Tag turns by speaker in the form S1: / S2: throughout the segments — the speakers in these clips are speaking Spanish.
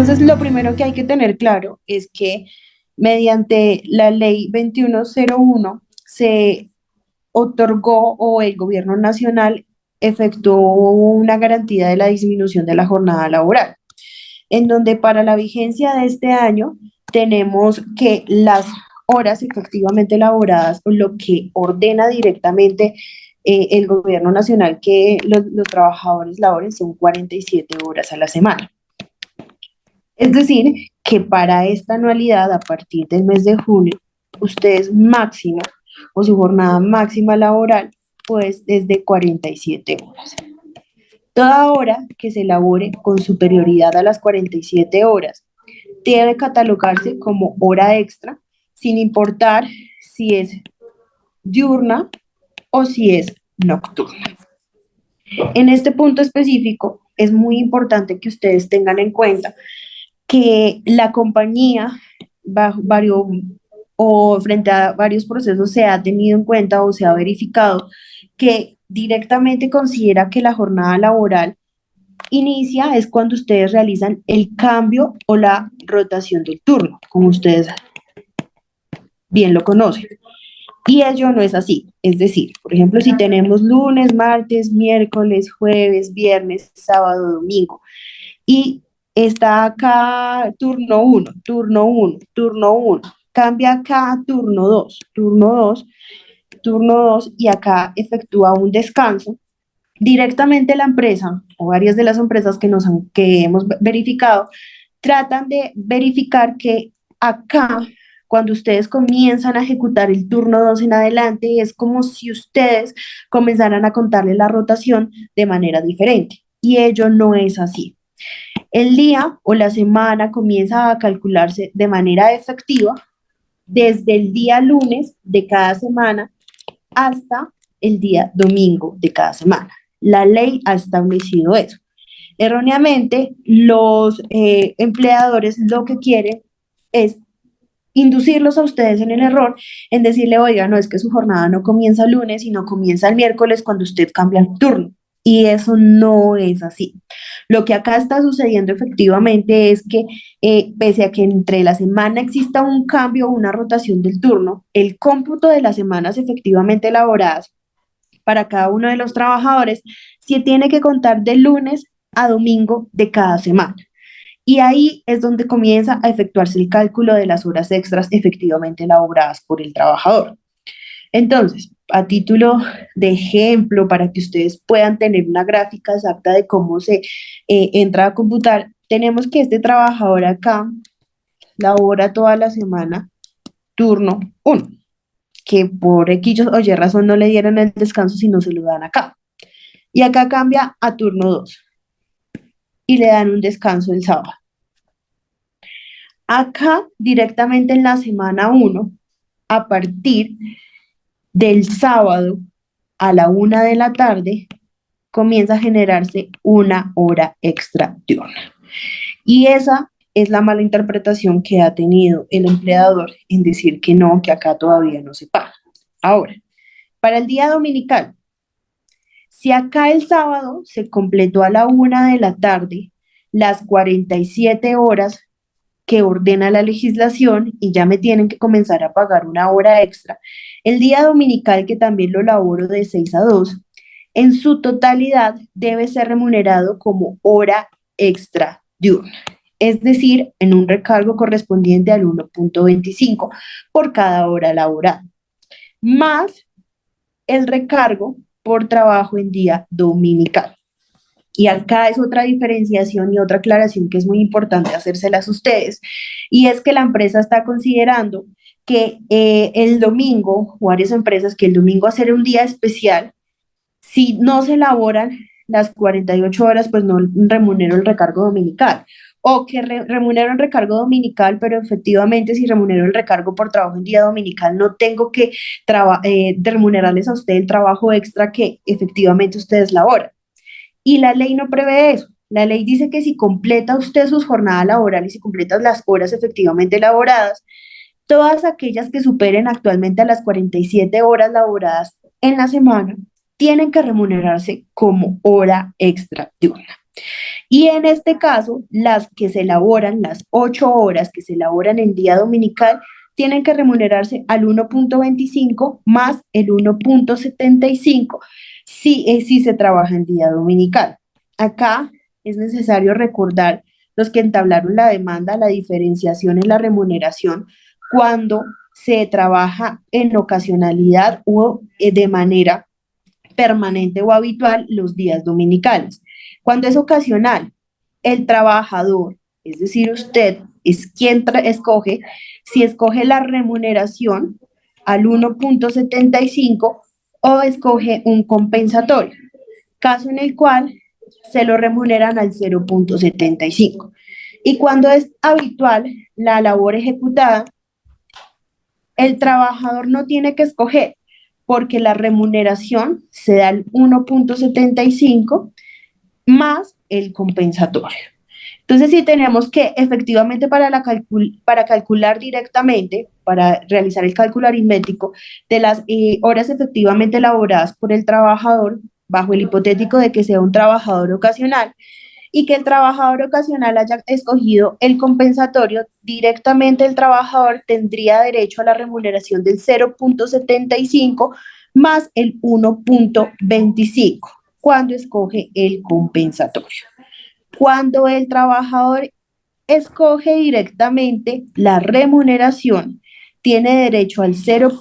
S1: Entonces, lo primero que hay que tener claro es que mediante la ley 2101 se otorgó o el gobierno nacional efectuó una garantía de la disminución de la jornada laboral, en donde para la vigencia de este año tenemos que las horas efectivamente laboradas, o lo que ordena directamente el gobierno nacional que los trabajadores laboren, son 47 horas a la semana. Es decir, que para esta anualidad, a partir del mes de junio, ustedes máximo o su jornada máxima laboral, pues es de 47 horas. Toda hora que se elabore con superioridad a las 47 horas debe catalogarse como hora extra, sin importar si es diurna o si es nocturna. En este punto específico, es muy importante que ustedes tengan en cuenta que la compañía, varios, o frente a varios procesos, se ha tenido en cuenta o se ha verificado que directamente considera que la jornada laboral inicia es cuando ustedes realizan el cambio o la rotación del turno, como ustedes bien lo conocen. Y ello no es así. Es decir, por ejemplo, si tenemos lunes, martes, miércoles, jueves, viernes, sábado, domingo, y está acá turno uno, turno uno, turno uno, cambia acá turno 2, turno 2, turno 2, y acá efectúa un descanso. Directamente la empresa o varias de las empresas que hemos verificado tratan de verificar que acá, cuando ustedes comienzan a ejecutar el turno 2 en adelante, es como si ustedes comenzaran a contarle la rotación de manera diferente. Y ello no es así. El día o la semana comienza a calcularse de manera efectiva desde el día lunes de cada semana hasta el día domingo de cada semana. La ley ha establecido eso. Erróneamente, los empleadores lo que quieren es inducirlos a ustedes en el error, en decirle, oiga, no es que su jornada no comienza el lunes, sino comienza el miércoles cuando usted cambia el turno. Y eso no es así. Lo que acá está sucediendo efectivamente es que pese a que entre la semana exista un cambio o una rotación del turno, el cómputo de las semanas efectivamente elaboradas para cada uno de los trabajadores se tiene que contar de lunes a domingo de cada semana. Y ahí es donde comienza a efectuarse el cálculo de las horas extras efectivamente elaboradas por el trabajador. Entonces, a título de ejemplo, para que ustedes puedan tener una gráfica exacta de cómo se entra a computar, tenemos que este trabajador acá labora toda la semana turno 1, que por X o Y razón no le dieron el descanso, si no se lo dan acá. Y acá cambia a turno 2 y le dan un descanso el sábado. Acá, directamente en la semana 1, a partir del sábado a la 1 de la tarde, comienza a generarse una hora extra diurna. Y esa es la mala interpretación que ha tenido el empleador en decir que no, que acá todavía no se paga. Ahora, para el día dominical, si acá el sábado se completó a la 1 de la tarde las 47 horas que ordena la legislación y ya me tienen que comenzar a pagar una hora extra, el día dominical, que también lo laboro de 6 a 2, en su totalidad debe ser remunerado como hora extra diurna, es decir, en un recargo correspondiente al 1.25 por cada hora laboral, más el recargo por trabajo en día dominical. Y acá es otra diferenciación y otra aclaración que es muy importante hacérselas a ustedes, y es que la empresa está considerando que el domingo, o varias empresas, que el domingo hacer un día especial, si no se elaboran las 48 horas, pues no remunero el recargo dominical. O que remunero el recargo dominical, pero efectivamente si remunero el recargo por trabajo en día dominical, no tengo que remunerarles a usted el trabajo extra que efectivamente ustedes laboran. Y la ley no prevé eso. La ley dice que si completa usted sus jornadas laborales y completa las horas efectivamente laboradas, todas aquellas que superen actualmente a las 47 horas laboradas en la semana tienen que remunerarse como hora extra diurna. Y en este caso, las que se elaboran, las 8 horas que se elaboran en día dominical, tienen que remunerarse al 1.25 más el 1.75 si se trabaja en día dominical. Acá es necesario recordar los que entablaron la demanda, la diferenciación en la remuneración cuando se trabaja en ocasionalidad o de manera permanente o habitual los días dominicales. Cuando es ocasional, el trabajador, es decir, usted es quien escoge, si escoge la remuneración al 1.75 o escoge un compensatorio, caso en el cual se lo remuneran al 0.75. Y cuando es habitual la labor ejecutada, el trabajador no tiene que escoger porque la remuneración se da al 1.75 más el compensatorio. Entonces, sí tenemos que efectivamente para calcular directamente, para realizar el cálculo aritmético de las horas efectivamente elaboradas por el trabajador, bajo el hipotético de que sea un trabajador ocasional, y que el trabajador ocasional haya escogido el compensatorio, directamente el trabajador tendría derecho a la remuneración del 0.75 más el 1.25 cuando escoge el compensatorio. Cuando el trabajador escoge directamente la remuneración, tiene derecho al 0.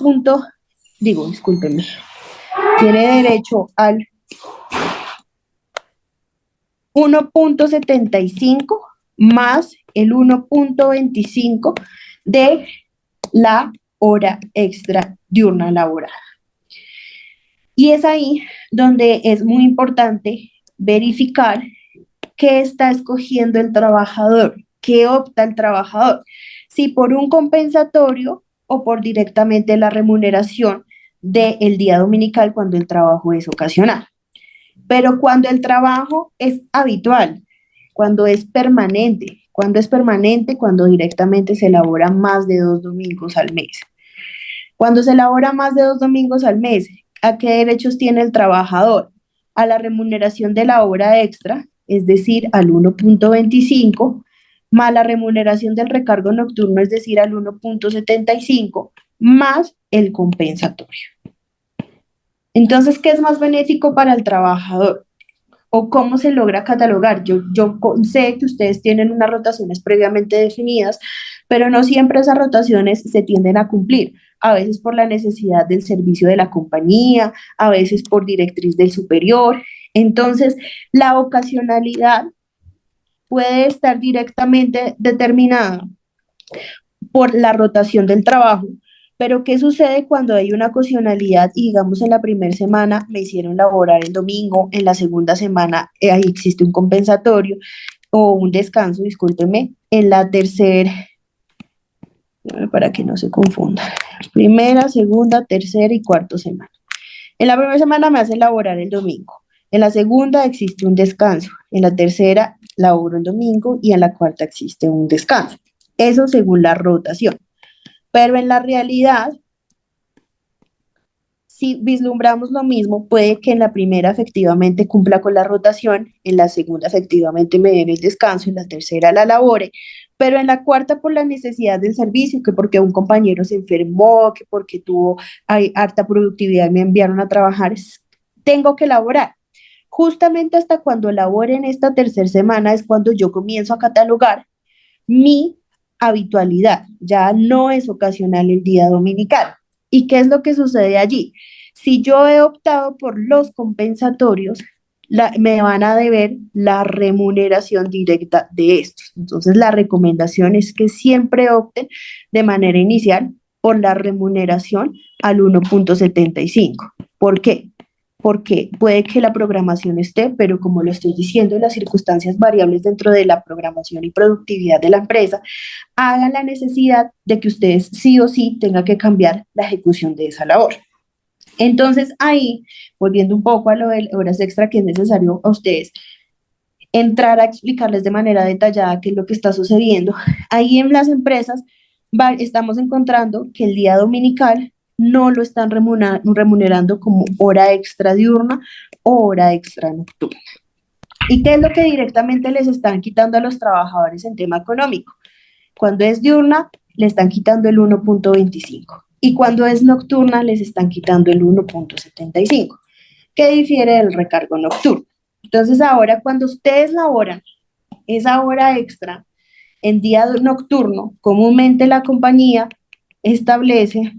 S1: Discúlpeme, tiene derecho al 1.75 más el 1.25 de la hora extra diurna laboral. Y es ahí donde es muy importante verificar qué está escogiendo el trabajador, qué opta el trabajador, si por un compensatorio o por directamente la remuneración del día dominical cuando el trabajo es ocasional. Pero cuando el trabajo es habitual, cuando directamente se elabora más de 2 domingos al mes. Cuando se elabora más de 2 domingos al mes, ¿a qué derechos tiene el trabajador? A la remuneración de la hora extra, es decir, al 1.25, más la remuneración del recargo nocturno, es decir, al 1.75, más el compensatorio. Entonces, ¿qué es más benéfico para el trabajador? ¿O cómo se logra catalogar? Yo sé que ustedes tienen unas rotaciones previamente definidas, pero no siempre esas rotaciones se tienden a cumplir. A veces por la necesidad del servicio de la compañía, a veces por directriz del superior. Entonces, la ocasionalidad puede estar directamente determinada por la rotación del trabajo. Pero ¿qué sucede cuando hay una ocasionalidad y digamos en la primera semana me hicieron laborar el domingo, en la segunda semana ahí existe un compensatorio o un descanso, discúlpeme, en la tercera, para que no se confunda, primera, segunda, tercera y cuarta semana. En la primera semana me hacen laborar el domingo, en la segunda existe un descanso, en la tercera laboro el domingo y en la cuarta existe un descanso. Eso según la rotación. Pero en la realidad, si vislumbramos lo mismo, puede que en la primera efectivamente cumpla con la rotación, en la segunda efectivamente me den el descanso, en la tercera la labore, pero en la cuarta por la necesidad del servicio, que porque un compañero se enfermó, que porque tuvo harta productividad y me enviaron a trabajar, tengo que laborar. Justamente hasta cuando labore en esta tercera semana es cuando yo comienzo a catalogar mi habitualidad, ya no es ocasional el día dominical. ¿Y qué es lo que sucede allí? Si yo he optado por los compensatorios, me van a deber la remuneración directa de estos. Entonces, la recomendación es que siempre opten de manera inicial por la remuneración al 1.75. ¿Por qué? Porque puede que la programación esté, pero como lo estoy diciendo, las circunstancias variables dentro de la programación y productividad de la empresa hagan la necesidad de que ustedes sí o sí tengan que cambiar la ejecución de esa labor. Entonces ahí, volviendo un poco a lo de horas extra que es necesario a ustedes, entrar a explicarles de manera detallada qué es lo que está sucediendo. Ahí en las empresas estamos encontrando que el día dominical no lo están remunerando como hora extra diurna o hora extra nocturna. ¿Y qué es lo que directamente les están quitando a los trabajadores en tema económico? Cuando es diurna, le están quitando el 1.25 y cuando es nocturna, les están quitando el 1.75, que difiere del recargo nocturno. Entonces, ahora cuando ustedes laboran esa hora extra en día nocturno, comúnmente la compañía establece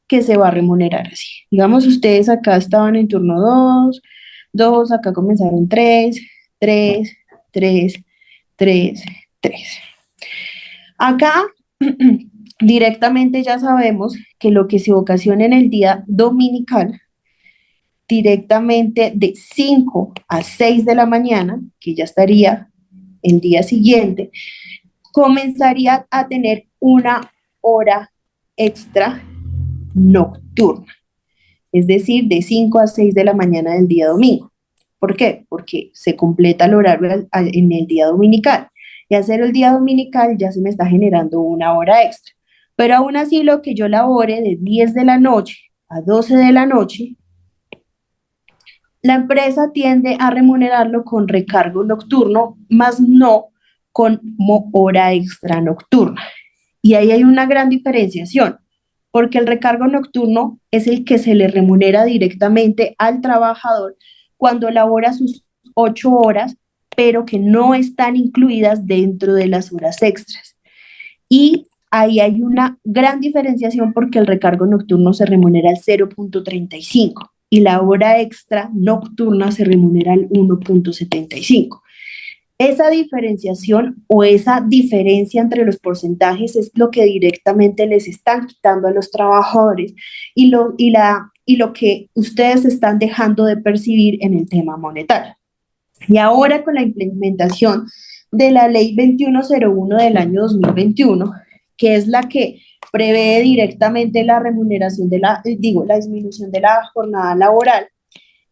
S1: que se va a remunerar así. Digamos, ustedes acá estaban en turno 2, acá comenzaron 3, 3, 3, 3, 3. Acá directamente ya sabemos que lo que se ocasiona en el día dominical, directamente de 5 a 6 de la mañana, que ya estaría el día siguiente, comenzaría a tener una hora extra nocturna, es decir, de 5 a 6 de la mañana del día domingo. ¿Por qué? Porque se completa el horario en el día dominical. Y hacer el día dominical ya se me está generando una hora extra. Pero aún así, lo que yo labore de 10 de la noche a 12 de la noche, la empresa tiende a remunerarlo con recargo nocturno, más no como hora extra nocturna. Y ahí hay una gran diferenciación, porque el recargo nocturno es el que se le remunera directamente al trabajador cuando labora sus 8 horas, pero que no están incluidas dentro de las horas extras. Y ahí hay una gran diferenciación porque el recargo nocturno se remunera al 0.35 y la hora extra nocturna se remunera al 1.75. Esa diferenciación o esa diferencia entre los porcentajes es lo que directamente les están quitando a los trabajadores y lo que ustedes están dejando de percibir en el tema monetario. Y ahora con la implementación de la ley 2101 del año 2021, que es la que prevé directamente la remuneración de la disminución de la jornada laboral,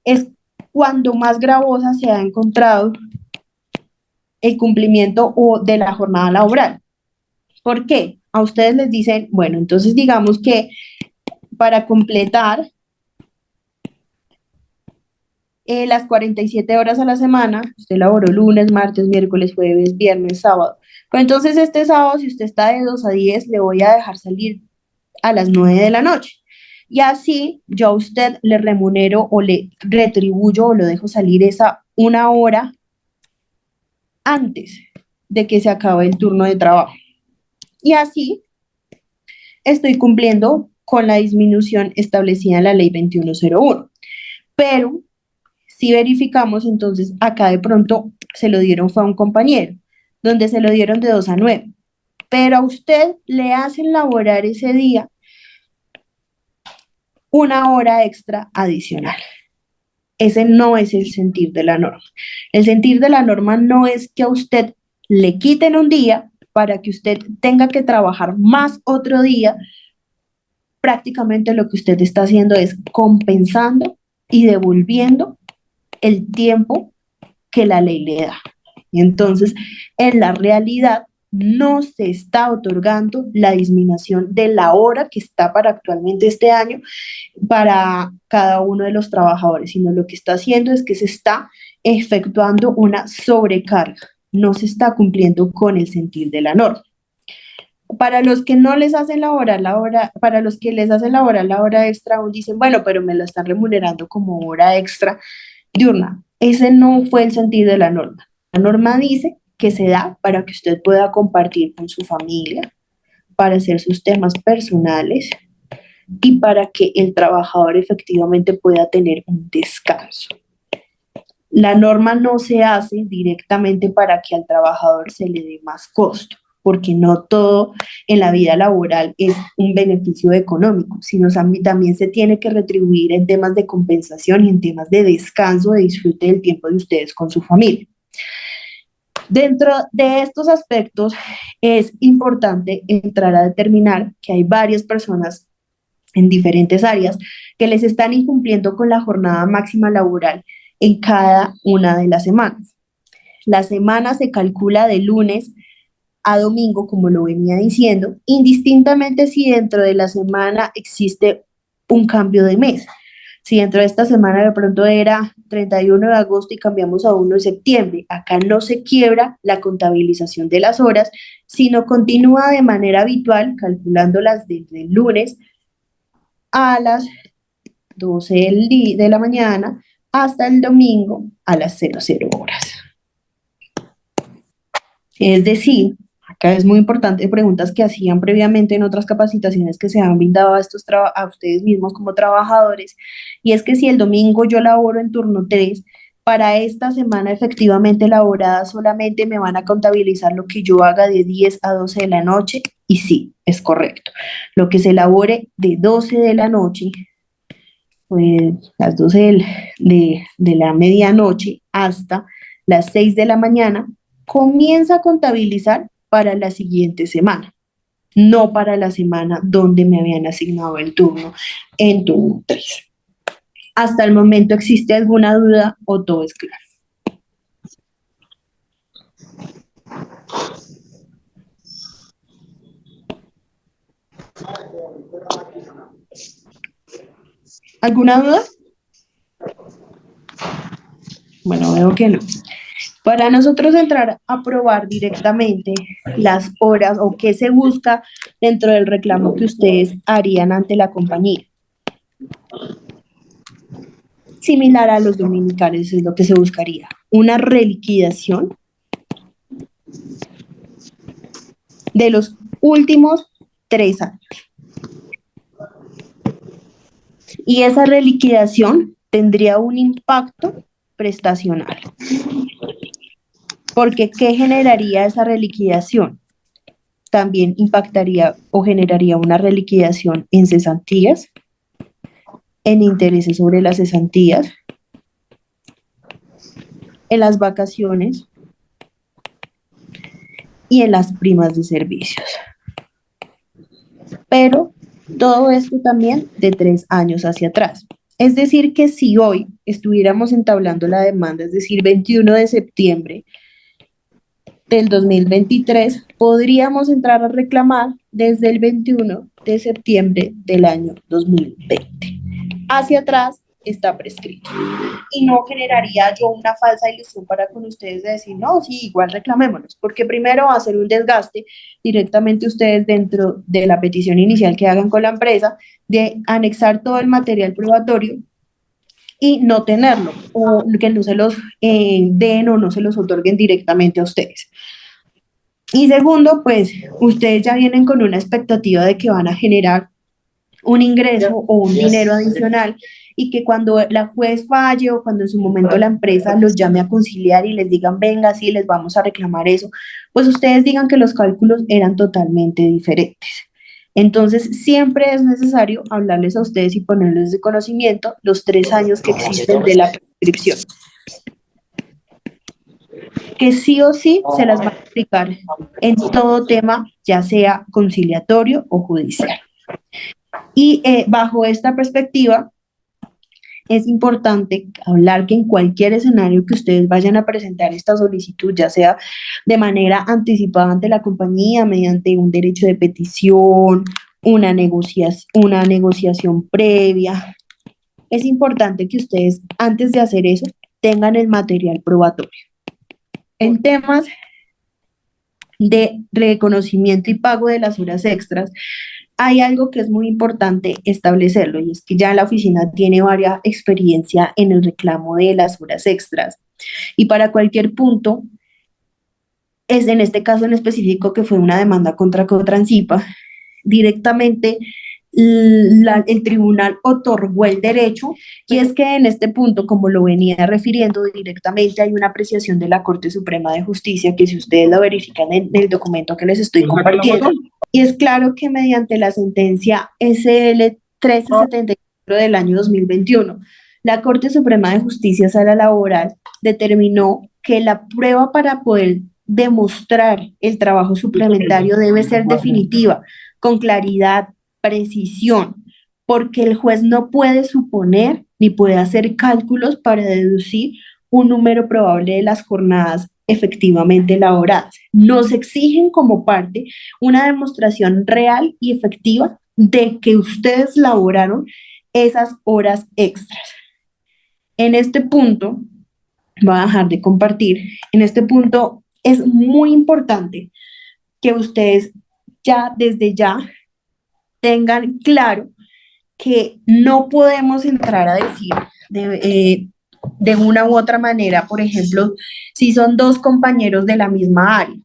S1: es cuando más gravosa se ha encontrado el cumplimiento de la jornada laboral. ¿Por qué? A ustedes les dicen, bueno, entonces digamos que para completar las 47 horas a la semana, usted laboró lunes, martes, miércoles, jueves, viernes, sábado. Pues entonces este sábado, si usted está de 2 a 10, le voy a dejar salir a las 9 de la noche. Y así yo a usted le remunero o le retribuyo o lo dejo salir esa una hora antes de que se acabe el turno de trabajo. Y así estoy cumpliendo con la disminución establecida en la ley 2101. Pero si verificamos, entonces acá de pronto se lo dieron fue a un compañero, donde se lo dieron de 2 a 9. Pero a usted le hacen laborar ese día una hora extra adicional. Ese no es el sentir de la norma. El sentir de la norma no es que a usted le quiten un día para que usted tenga que trabajar más otro día. Prácticamente lo que usted está haciendo es compensando y devolviendo el tiempo que la ley le da. Entonces, en la realidad, no se está otorgando la disminución de la hora que está para actualmente este año para cada uno de los trabajadores, sino lo que está haciendo es que se está efectuando una sobrecarga, no se está cumpliendo con el sentir de la norma. Para los que no les hacen para los que les hacen laborar la hora extra, aún dicen, bueno, pero me la están remunerando como hora extra diurna. Ese no fue el sentido de la norma. La norma dice que se da para que usted pueda compartir con su familia, para hacer sus temas personales y para que el trabajador efectivamente pueda tener un descanso. La norma no se hace directamente para que al trabajador se le dé más costo, porque no todo en la vida laboral es un beneficio económico, sino también se tiene que retribuir en temas de compensación y en temas de descanso, de disfrute del tiempo de ustedes con su familia. Dentro de estos aspectos es importante entrar a determinar que hay varias personas en diferentes áreas que les están incumpliendo con la jornada máxima laboral en cada una de las semanas. La semana se calcula de lunes a domingo, como lo venía diciendo, indistintamente si dentro de la semana existe un cambio de mes. Si dentro de esta semana de pronto era 31 de agosto y cambiamos a 1 de septiembre, acá no se quiebra la contabilización de las horas, sino continúa de manera habitual, calculándolas desde el lunes a las 12 de la mañana hasta el domingo a las 00 horas. Es decir, acá es muy importante preguntas que hacían previamente en otras capacitaciones que se han brindado a ustedes mismos como trabajadores, y es que si el domingo yo laboro en turno 3, para esta semana efectivamente elaborada solamente me van a contabilizar lo que yo haga de 10 a 12 de la noche, y sí, es correcto. Lo que se elabore de 12 de la noche, pues las 12 de la medianoche hasta las 6 de la mañana, comienza a contabilizar para la siguiente semana, no para la semana donde me habían asignado el turno en turno 3. ¿Hasta el momento existe alguna duda o todo es claro? ¿Alguna duda? Bueno, veo que no. Para nosotros entrar a probar directamente las horas o qué se busca dentro del reclamo que ustedes harían ante la compañía. Similar a los dominicales es lo que se buscaría. Una reliquidación de los últimos 3 años. Y esa reliquidación tendría un impacto prestacional. Porque ¿qué generaría esa reliquidación? También impactaría o generaría una reliquidación en cesantías, en intereses sobre las cesantías, en las vacaciones y en las primas de servicios. Pero todo esto también de 3 años hacia atrás. Es decir, que si hoy estuviéramos entablando la demanda, es decir, 21 de septiembre del 2023, podríamos entrar a reclamar desde el 21 de septiembre del año 2020. Hacia atrás está prescrito. Y no generaría yo una falsa ilusión para con ustedes de decir, no, sí, igual reclamémonos, porque primero va a ser un desgaste directamente ustedes dentro de la petición inicial que hagan con la empresa de anexar todo el material probatorio y no tenerlo, o que no se los den o no se los otorguen directamente a ustedes. Y segundo, pues ustedes ya vienen con una expectativa de que van a generar un ingreso o un dinero adicional, y que cuando la juez falle o cuando en su momento la empresa los llame a conciliar y les digan, venga, sí, les vamos a reclamar eso, pues ustedes digan que los cálculos eran totalmente diferentes. Entonces, siempre es necesario hablarles a ustedes y ponerles de conocimiento los 3 años que existen de la prescripción, que sí o sí se las va a aplicar en todo tema, ya sea conciliatorio o judicial. Y bajo esta perspectiva, es importante hablar que en cualquier escenario que ustedes vayan a presentar esta solicitud, ya sea de manera anticipada ante la compañía, mediante un derecho de petición, una negociación previa, es importante que ustedes, antes de hacer eso, tengan el material probatorio. En temas de reconocimiento y pago de las horas extras, hay algo que es muy importante establecerlo, y es que ya la oficina tiene varias experiencia en el reclamo de las horas extras, y para cualquier punto, es en este caso en específico que fue una demanda contra Cotransipa, directamente el tribunal otorgó el derecho, y es que en este punto, como lo venía refiriendo directamente, hay una apreciación de la Corte Suprema de Justicia que si ustedes la verifican en el documento que les estoy compartiendo, y es claro que mediante la sentencia SL 1374 del año 2021, la Corte Suprema de Justicia Sala Laboral determinó que la prueba para poder demostrar el trabajo suplementario debe ser definitiva, con claridad, precisión, porque el juez no puede suponer ni puede hacer cálculos para deducir un número probable de las jornadas efectivamente elaboradas. Nos exigen como parte una demostración real y efectiva de que ustedes laboraron esas horas extras. En este punto, voy a dejar de compartir, en este punto es muy importante que ustedes ya desde ya tengan claro que no podemos entrar a decir de una u otra manera, por ejemplo, si son dos compañeros de la misma área,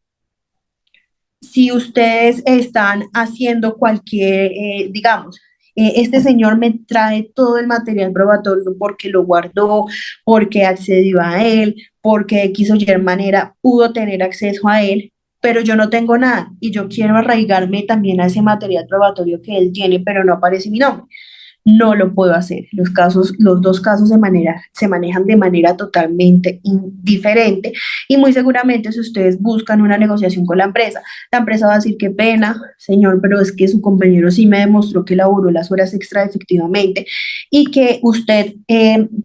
S1: si ustedes están haciendo cualquier, digamos, este señor me trae todo el material probatorio porque lo guardó, porque accedió a él, porque de X o Y manera pudo tener acceso a él, pero yo no tengo nada y yo quiero arraigarme también a ese material probatorio que él tiene, pero no aparece mi nombre, no lo puedo hacer. Los dos casos se manejan de manera totalmente diferente y muy seguramente si ustedes buscan una negociación con la empresa va a decir qué pena, señor, pero es que su compañero sí me demostró que laboró las horas extra efectivamente y que usted,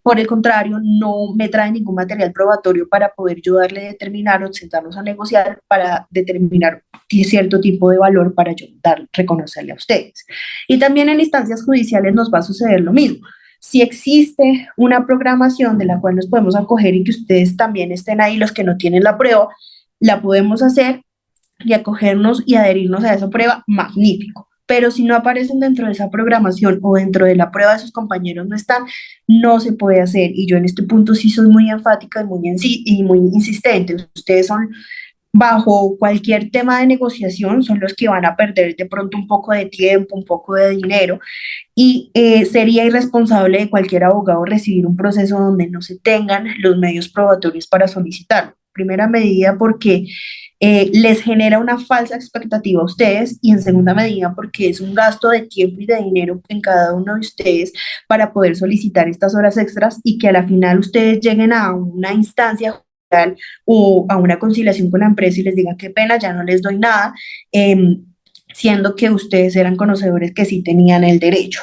S1: por el contrario, no me trae ningún material probatorio para poder yo darle a determinar o sentarnos a negociar para determinar cierto tipo de valor para yo reconocerle a ustedes. Y también en instancias judiciales nos va a suceder lo mismo. Si existe una programación de la cual nos podemos acoger y que ustedes también estén ahí, los que no tienen la prueba, la podemos hacer y acogernos y adherirnos a esa prueba, magnífico. Pero si no aparecen dentro de esa programación o dentro de la prueba de sus compañeros no están, no se puede hacer. Y yo en este punto sí soy muy enfática y muy insistente. Ustedes son bajo cualquier tema de negociación son los que van a perder de pronto un poco de tiempo, un poco de dinero y sería irresponsable de cualquier abogado recibir un proceso donde no se tengan los medios probatorios para solicitarlo. Primera medida porque les genera una falsa expectativa a ustedes y en segunda medida porque es un gasto de tiempo y de dinero en cada uno de ustedes para poder solicitar estas horas extras y que a la final ustedes lleguen a una instancia o a una conciliación con la empresa y les diga qué pena, ya no les doy nada, siendo que ustedes eran conocedores que sí tenían el derecho.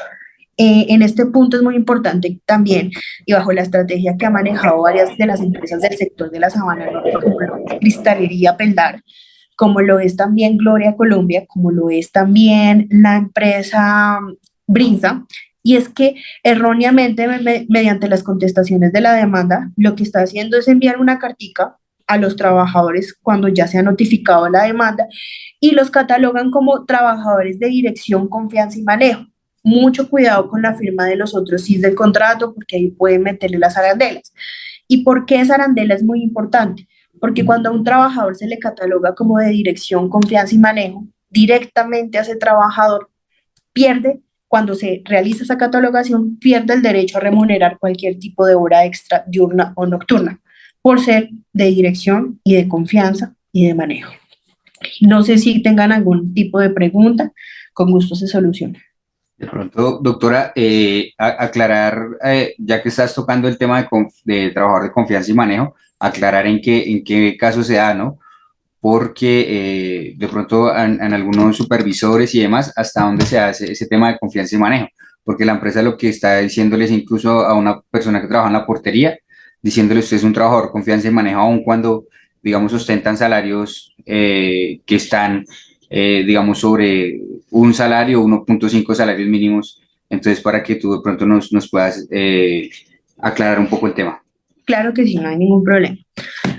S1: En este punto es muy importante también, y bajo la estrategia que ha manejado varias de las empresas del sector de la Sabana Norte, como lo es Cristalería Peldar, como lo es también Gloria Colombia, como lo es también la empresa Brinza, y es que erróneamente, mediante las contestaciones de la demanda, lo que está haciendo es enviar una cartica a los trabajadores cuando ya se ha notificado la demanda y los catalogan como trabajadores de dirección, confianza y manejo. Mucho cuidado con la firma de los otros sí del contrato porque ahí pueden meterle las arandelas. ¿Y por qué esa arandela es muy importante? Porque cuando a un trabajador se le cataloga como de dirección, confianza y manejo, directamente a ese trabajador pierde, cuando se realiza esa catalogación, pierde el derecho a remunerar cualquier tipo de hora extra diurna o nocturna, por ser de dirección y de confianza y de manejo. No sé si tengan algún tipo de pregunta, con gusto se soluciona.
S2: De pronto, doctora, aclarar, ya que estás tocando el tema de trabajador de confianza y manejo, aclarar en qué caso se da, ¿no? Porque de pronto en algunos supervisores y demás, hasta dónde se hace ese tema de confianza y manejo, porque la empresa lo que está diciéndoles incluso a una persona que trabaja en la portería, diciéndole usted es un trabajador de confianza y manejo, aun cuando, digamos, ostentan salarios que están, digamos, sobre un salario, 1.5 salarios mínimos, entonces para que tú de pronto nos puedas aclarar un poco el tema.
S1: Claro que sí, no hay ningún problema.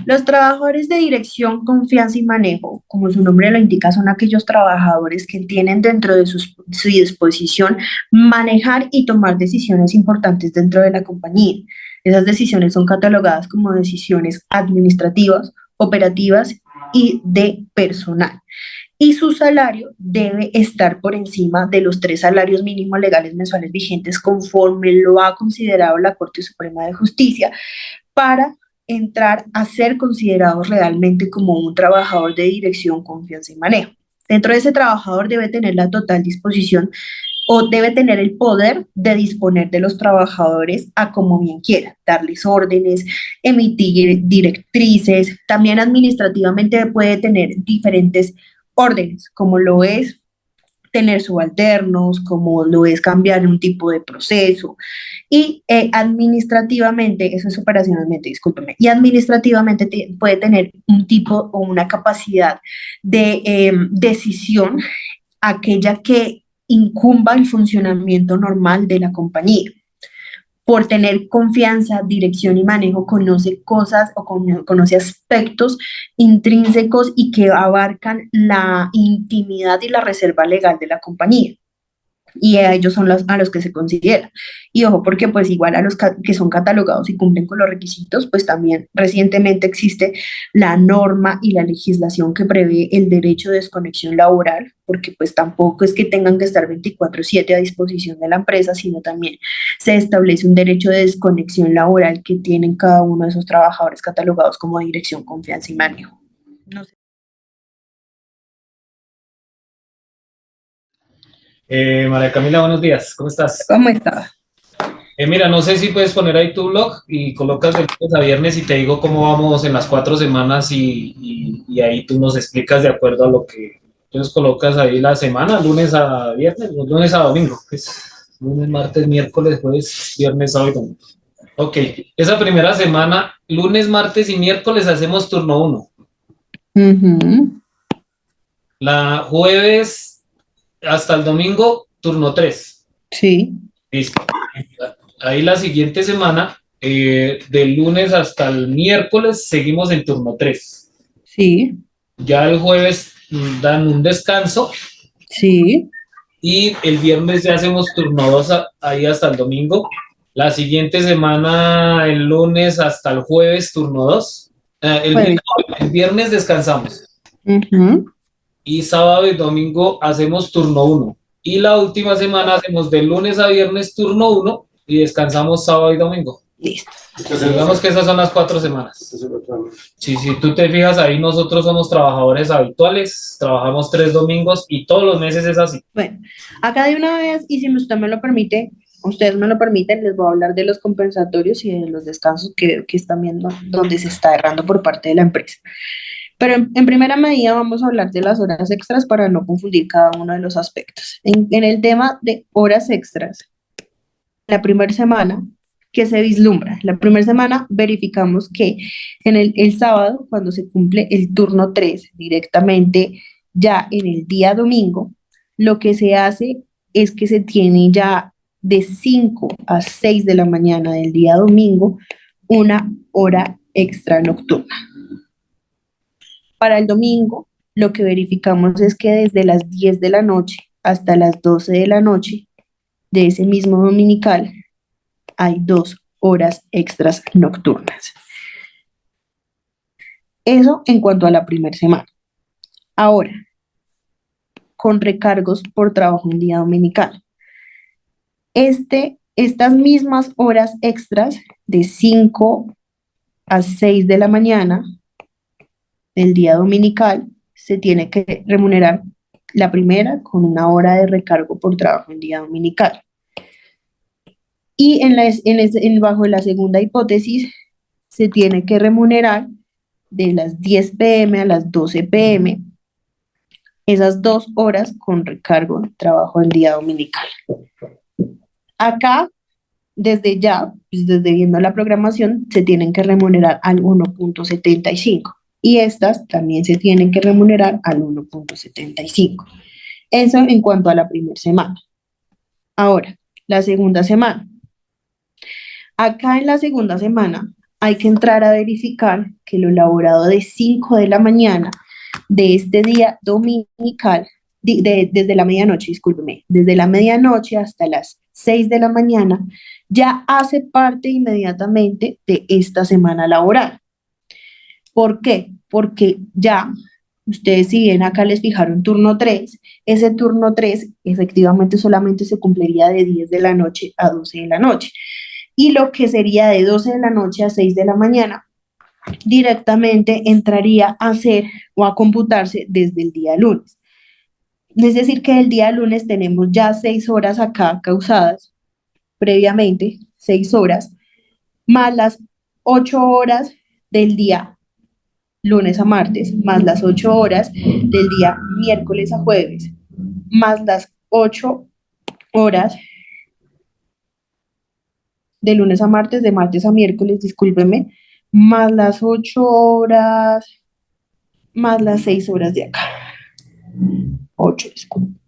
S1: Los trabajadores de dirección, confianza y manejo, como su nombre lo indica, son aquellos trabajadores que tienen dentro de su disposición manejar y tomar decisiones importantes dentro de la compañía. Esas decisiones son catalogadas como decisiones administrativas, operativas y de personal. Y su salario debe estar por encima de los 3 salarios mínimos legales mensuales vigentes conforme lo ha considerado la Corte Suprema de Justicia para entrar a ser considerados realmente como un trabajador de dirección, confianza y manejo. Dentro de ese trabajador debe tener la total disposición o debe tener el poder de disponer de los trabajadores a como bien quiera, darles órdenes, emitir directrices, también administrativamente puede tener diferentes órdenes, como lo es tener subalternos, como lo es cambiar un tipo de proceso, y administrativamente, eso es operacionalmente, discúlpeme, y administrativamente puede tener un tipo o una capacidad de decisión, aquella que incumba el funcionamiento normal de la compañía. Por tener confianza, dirección y manejo, conoce cosas o conoce aspectos intrínsecos y que abarcan la intimidad y la reserva legal de la compañía, y a ellos son a los que se considera. Y ojo, porque pues igual a los que son catalogados y cumplen con los requisitos, pues también recientemente existe la norma y la legislación que prevé el derecho de desconexión laboral, porque pues tampoco es que tengan que estar 24/7 a disposición de la empresa, sino también se establece un derecho de desconexión laboral que tienen cada uno de esos trabajadores catalogados como dirección, confianza y manejo. No sé.
S3: María Camila, buenos días, ¿cómo estás?
S1: ¿Cómo está?
S3: Mira, no sé si puedes poner ahí tu blog y colocas de lunes a viernes y te digo cómo vamos en las 4 semanas y ahí tú nos explicas de acuerdo a lo que entonces colocas ahí la semana, lunes a viernes, lunes a domingo, pues lunes, martes, miércoles, jueves, viernes, sábado y domingo. Ok, esa primera semana, lunes, martes y miércoles hacemos turno uno.
S1: Ujú.
S3: La jueves hasta el domingo, turno 3.
S1: Sí,
S3: Listo. Ahí la siguiente semana, del lunes hasta el miércoles, seguimos en turno 3.
S1: sí,
S3: Ya el jueves dan un descanso
S1: sí.
S3: y el viernes ya hacemos turno 2 ahí hasta el domingo. La siguiente semana, el lunes hasta el jueves, turno 2.
S1: Jueves.
S3: El viernes descansamos
S1: Ujú.
S3: y sábado y domingo hacemos turno uno. Y la última semana hacemos de lunes a viernes turno uno y descansamos sábado y domingo.
S1: Listo.
S3: Digamos que esas son las 4 semanas. Sí, si tú te fijas ahí, nosotros somos trabajadores habituales, trabajamos 3 domingos y todos los meses es así.
S1: Bueno, acá de una vez, y si usted me lo permite, ustedes me lo permiten, les voy a hablar de los compensatorios y de los descansos que veo que están viendo donde se está errando por parte de la empresa. Pero en primera medida vamos a hablar de las horas extras para no confundir cada uno de los aspectos. En el tema de horas extras, la primera semana que se vislumbra, la primera semana verificamos que en el sábado, cuando se cumple el turno 3 directamente ya en el día domingo, lo que se hace es que se tiene ya de 5 a 6 de la mañana del día domingo una hora extra nocturna. Para el domingo, lo que verificamos es que desde las 10 de la noche hasta las 12 de la noche de ese mismo dominical hay 2 horas extras nocturnas. Eso en cuanto a la primera semana. Ahora, con recargos por trabajo en día dominical. Estas mismas horas extras de 5 a 6 de la mañana del día dominical se tiene que remunerar la primera con una hora de recargo por trabajo en día dominical. Y bajo la segunda hipótesis se tiene que remunerar de las 10 p.m. a las 12 p.m. esas 2 horas con recargo de trabajo en día dominical. Acá, desde ya, pues desde viendo la programación, se tienen que remunerar al 1.75 y estas también se tienen que remunerar al 1.75. Eso en cuanto a la primera semana. Ahora, la segunda semana. Acá en la segunda semana hay que entrar a verificar que lo elaborado de 5 de la mañana de este día dominical, desde la medianoche, discúlpeme, desde la medianoche hasta las 6 de la mañana, ya hace parte inmediatamente de esta semana laboral. ¿Por qué? Porque ya, ustedes si bien acá les fijaron turno 3, ese turno 3 efectivamente solamente se cumpliría de 10 de la noche a 12 de la noche. Y lo que sería de 12 de la noche a 6 de la mañana directamente entraría a hacer o a computarse desde el día lunes. Es decir, que el día lunes tenemos ya 6 horas acá causadas previamente, 6 horas, más las 8 horas del día lunes a martes, más las 8 horas del día miércoles a jueves, más las 8 horas de lunes a martes, de martes a miércoles, discúlpeme, más las 8 horas, más las 6 horas de acá. 8, disculpe.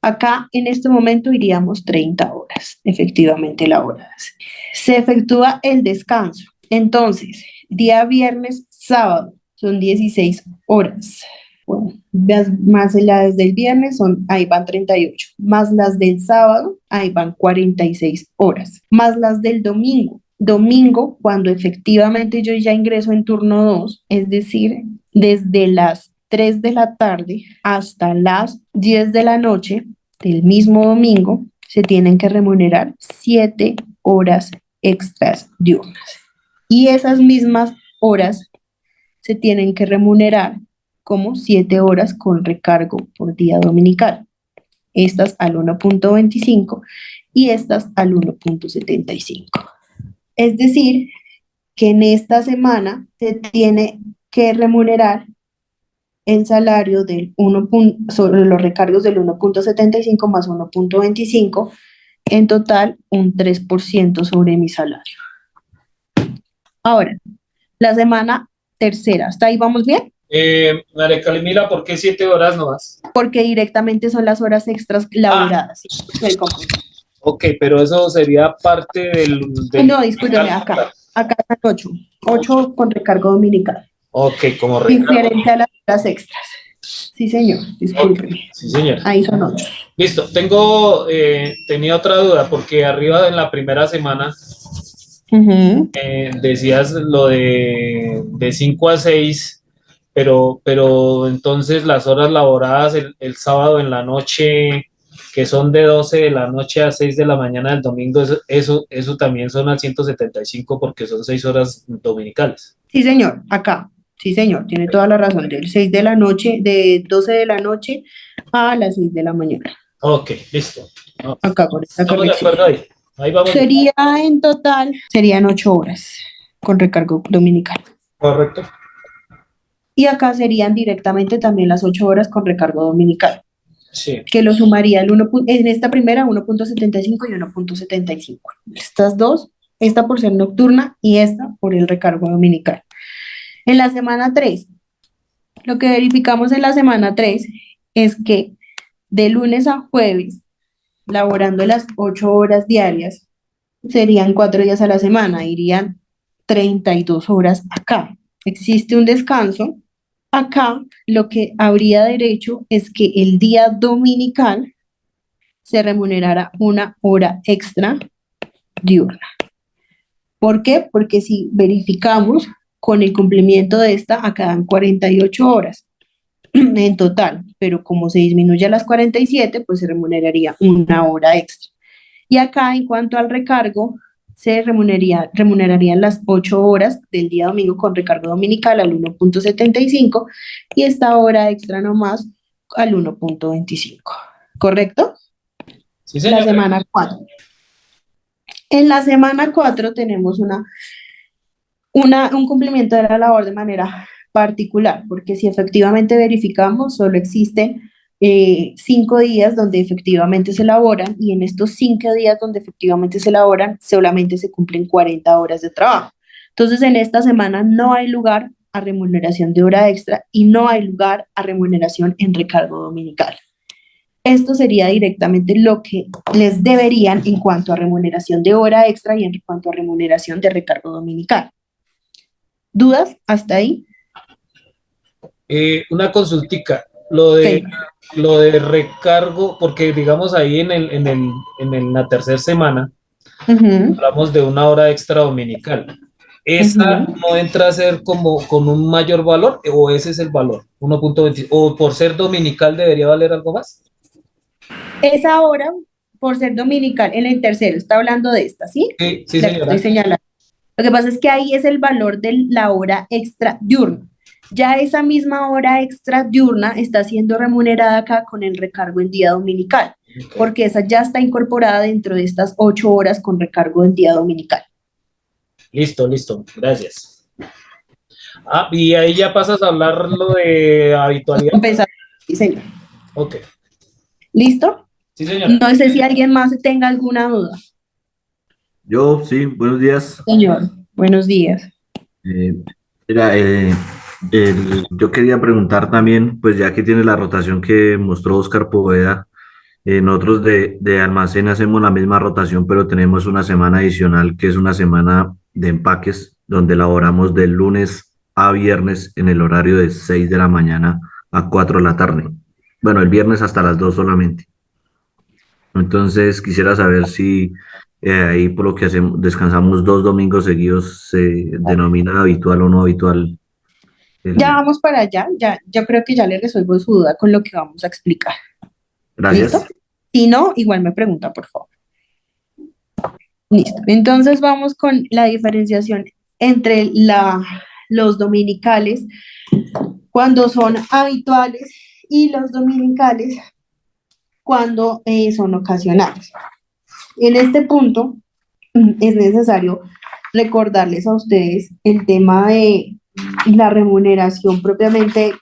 S1: Acá en este momento iríamos 30 horas, efectivamente laboradas. Se efectúa el descanso. Entonces, día viernes, sábado, son 16 horas. Bueno, más las del viernes, ahí van 38, más las del sábado, ahí van 46 horas, más las del domingo. Domingo, cuando efectivamente yo ya ingreso en turno 2, es decir, desde las 3 de la tarde hasta las 10 de la noche del mismo domingo, se tienen que remunerar 7 horas extras diurnas. Y esas mismas horas se tienen que remunerar como 7 horas con recargo por día dominical. Estas al 1.25 y estas al 1.75. Es decir, que en esta semana se tiene que remunerar el salario del sobre los recargos del 1.75 más 1.25, en total un 3% sobre mi salario. Ahora, la semana tercera, ¿hasta ahí vamos bien?
S3: María Calimira, ¿por qué 7 horas no más?
S1: Porque directamente son las horas extras laboradas.
S3: Ok, pero eso sería parte del
S1: No, discúlpeme, acá están 8. 8 con recargo dominical.
S3: Ok, como recargo.
S1: Diferente a las horas extras. Sí, señor, discúlpeme.
S3: Okay. Sí, señor.
S1: Ahí son 8.
S3: Listo, tenía otra duda, porque arriba en la primera semana decías lo de 5 a 6, pero entonces las horas laboradas el sábado en la noche, que son de 12 de la noche a 6 de la mañana del domingo, eso también son al 175 porque son 6 horas dominicales.
S1: Sí, señor, acá. Sí, señor, tiene toda la razón. Del 6 de la noche, de 12 de la noche a las 6 de la mañana.
S3: Ok, listo. No,
S1: acá con esta
S3: estamos de
S1: corrección.
S3: acuerdo ahí. Ahí vamos.
S1: Sería en total, serían 8 horas con recargo dominical.
S3: Correcto.
S1: Y acá serían directamente también las 8 horas con recargo dominical.
S3: Sí.
S1: Que lo sumaría en esta primera 1.75 y 1.75. Estas dos, esta por ser nocturna y esta por el recargo dominical. En la semana 3, lo que verificamos en la semana 3 es que de lunes a jueves, laborando las 8 horas diarias, serían 4 días a la semana, irían 32 horas acá. Existe un descanso. Acá lo que habría derecho es que el día dominical se remunerara 1 hora extra diurna. ¿Por qué? Porque si verificamos con el cumplimiento de esta, acá dan 48 horas en total, pero como se disminuye a las 47, pues se remuneraría 1 hora extra. Y acá, en cuanto al recargo, se remunerarían las 8 horas del día domingo con recargo dominical al 1.75 y esta hora extra nomás al 1.25. ¿Correcto?
S3: Sí, señor.
S1: La semana 4. En la semana 4 tenemos un cumplimiento de la labor de manera particular, porque si efectivamente verificamos, solo existen 5 días donde efectivamente se elaboran y en estos 5 días donde efectivamente se elaboran, solamente se cumplen 40 horas de trabajo. Entonces, en esta semana no hay lugar a remuneración de hora extra y no hay lugar a remuneración en recargo dominical. Esto sería directamente lo que les deberían en cuanto a remuneración de hora extra y en cuanto a remuneración de recargo dominical. ¿Dudas hasta ahí?
S3: Una consultica, lo de recargo, porque digamos ahí en la tercera semana hablamos de 1 hora extra dominical. ¿Esa no entra a ser como con un mayor valor o ese es el valor? 1.20, o por ser dominical debería valer algo más.
S1: Esa hora, por ser dominical, en el tercero, está hablando de esta, ¿sí?
S3: Sí, sí,
S1: la que
S3: señora.
S1: estoy señalando. Lo que pasa es que ahí es el valor de la hora extra diurna. Ya esa misma hora extra diurna está siendo remunerada acá con el recargo en día dominical, porque esa ya está incorporada dentro de estas 8 horas con recargo en día dominical.
S3: Listo, gracias. Y ahí ya pasas a hablar lo de habitualidad.
S1: Sí, señor.
S3: Ok.
S1: ¿Listo?
S3: Sí, señora.
S1: No sé si alguien más tenga alguna duda.
S4: Yo, sí, buenos días.
S1: Señor, buenos días.
S4: Mira, yo quería preguntar también, pues ya que tiene la rotación que mostró Oscar Poveda, Nosotros de almacén hacemos la misma rotación, pero tenemos una semana adicional que es una semana de empaques, donde laboramos de lunes a viernes en el horario de 6 de la mañana a 4 de la tarde. Bueno, el viernes hasta las 2 solamente. Entonces quisiera saber si ahí por lo que hacemos, descansamos 2 domingos seguidos, se denomina habitual o no habitual.
S1: Ya
S4: El...
S1: vamos para allá, ya, yo creo que ya le resuelvo su duda con lo que vamos a explicar. ¿Listo?
S4: Gracias.
S1: Si no, igual me pregunta, por favor. Listo. Entonces vamos con la diferenciación entre los dominicales cuando son habituales y los dominicales cuando son ocasionales. En este punto es necesario recordarles a ustedes el tema de la remuneración propiamente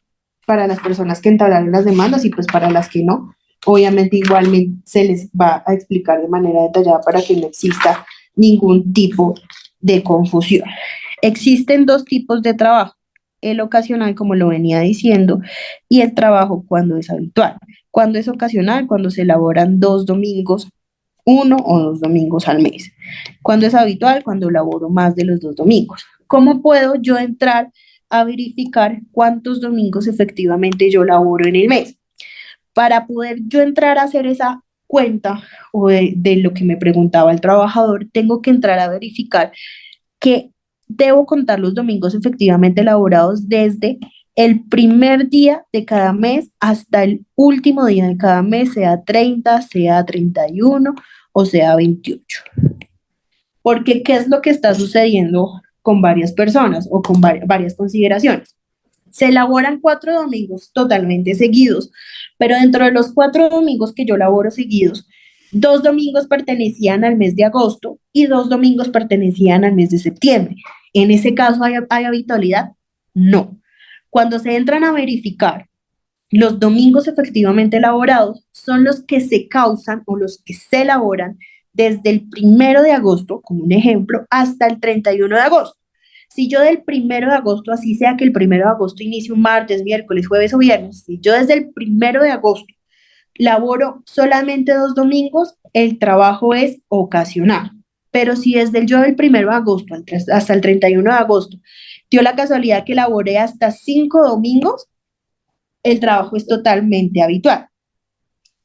S1: para las personas que entablaron las demandas y pues para las que no. Obviamente igualmente se les va a explicar de manera detallada para que no exista ningún tipo de confusión. Existen dos tipos de trabajo, el ocasional, como lo venía diciendo, y el trabajo cuando es habitual. Cuando es ocasional, cuando se elaboran 2 domingos, 1 o 2 domingos al mes. Cuando es habitual, cuando laboro más de los 2 domingos. ¿Cómo puedo yo entrar a verificar cuántos domingos efectivamente yo laboro en el mes? Para poder yo entrar a hacer esa cuenta o de lo que me preguntaba el trabajador, tengo que entrar a verificar que debo contar los domingos efectivamente laborados desde el primer día de cada mes hasta el último día de cada mes, sea 30, sea 31 o sea 28. Porque, ¿qué es lo que está sucediendo con varias personas o con varias consideraciones? Se elaboran 4 domingos totalmente seguidos, pero dentro de los 4 domingos que yo laboro seguidos, 2 domingos pertenecían al mes de agosto y 2 domingos pertenecían al mes de septiembre. ¿En ese caso hay habitualidad? No. Cuando se entran a verificar los domingos efectivamente elaborados, son los que se causan o los que se elaboran desde el 1 de agosto, como un ejemplo, hasta el 31 de agosto. Si yo del 1 de agosto, así sea que el 1 de agosto inicie un martes, miércoles, jueves o viernes, si yo desde el 1 de agosto laboro solamente 2 domingos, el trabajo es ocasional. Pero si desde yo del 1 de agosto hasta el 31 de agosto dio la casualidad que laboré hasta 5 domingos, el trabajo es totalmente habitual.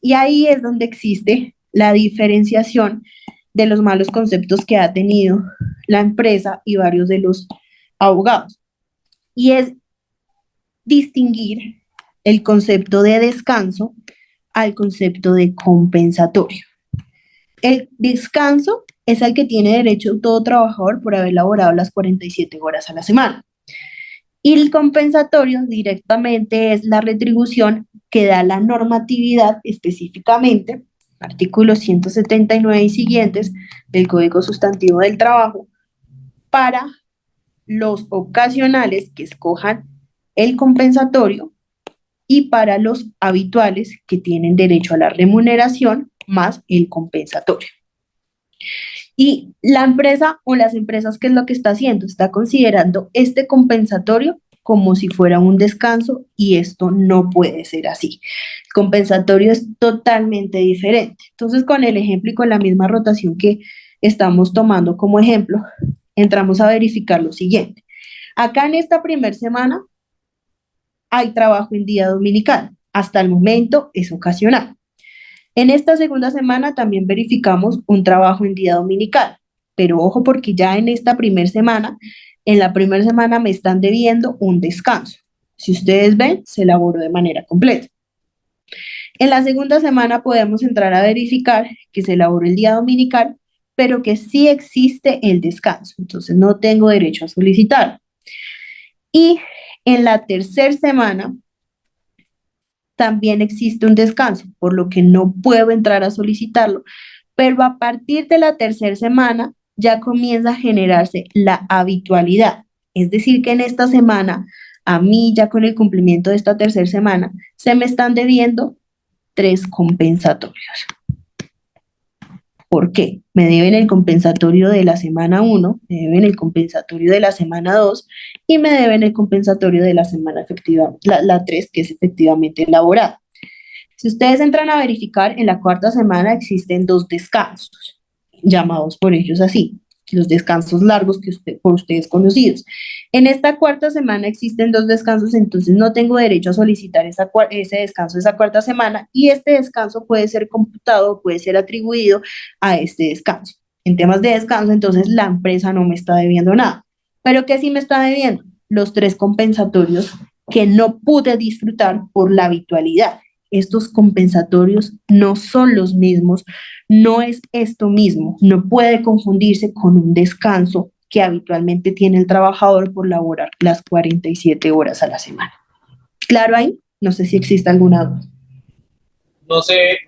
S1: Y ahí es donde existe la diferenciación de los malos conceptos que ha tenido la empresa y varios de los abogados. Y es distinguir el concepto de descanso al concepto de compensatorio. El descanso es al que tiene derecho todo trabajador por haber laborado las 47 horas a la semana. Y el compensatorio directamente es la retribución que da la normatividad específicamente, artículos 179 y siguientes del Código Sustantivo del Trabajo, para los ocasionales que escojan el compensatorio y para los habituales que tienen derecho a la remuneración más el compensatorio. Y la empresa o las empresas, ¿qué es lo que está haciendo? Está considerando este compensatorio como si fuera un descanso y esto no puede ser así. El compensatorio es totalmente diferente. Entonces, con el ejemplo y con la misma rotación que estamos tomando como ejemplo, entramos a verificar lo siguiente. Acá en esta primera semana hay trabajo en día dominical. Hasta el momento es ocasional. En esta segunda semana también verificamos un trabajo en día dominical, pero ojo porque ya en esta primera semana, en la primera semana me están debiendo un descanso. Si ustedes ven, se elaboró de manera completa. En la segunda semana podemos entrar a verificar que se elaboró el día dominical, pero que sí existe el descanso, entonces no tengo derecho a solicitar. Y en la tercera semana también existe un descanso, por lo que no puedo entrar a solicitarlo. Pero a partir de la tercera semana ya comienza a generarse la habitualidad. Es decir, que en esta semana, a mí ya con el cumplimiento de esta tercera semana, se me están debiendo 3 compensatorios. ¿Por qué? Me deben el compensatorio de la semana 1, me deben el compensatorio de la semana 2 y me deben el compensatorio de la semana efectiva, la 3, que es efectivamente elaborada. Si ustedes entran a verificar, en la cuarta semana existen 2 descansos, llamados por ellos así, los descansos largos que por ustedes conocidos. En esta cuarta semana existen 2 descansos, entonces no tengo derecho a solicitar ese descanso esa cuarta semana, y este descanso puede ser computado, puede ser atribuido a este descanso. En temas de descanso, entonces la empresa no me está debiendo nada. ¿Pero qué sí me está debiendo? Los 3 compensatorios que no pude disfrutar por la habitualidad. Estos compensatorios no son los mismos, no es esto mismo, no puede confundirse con un descanso que habitualmente tiene el trabajador por laborar las 47 horas a la semana. ¿Claro ahí? No sé si existe alguna duda.
S3: No sé,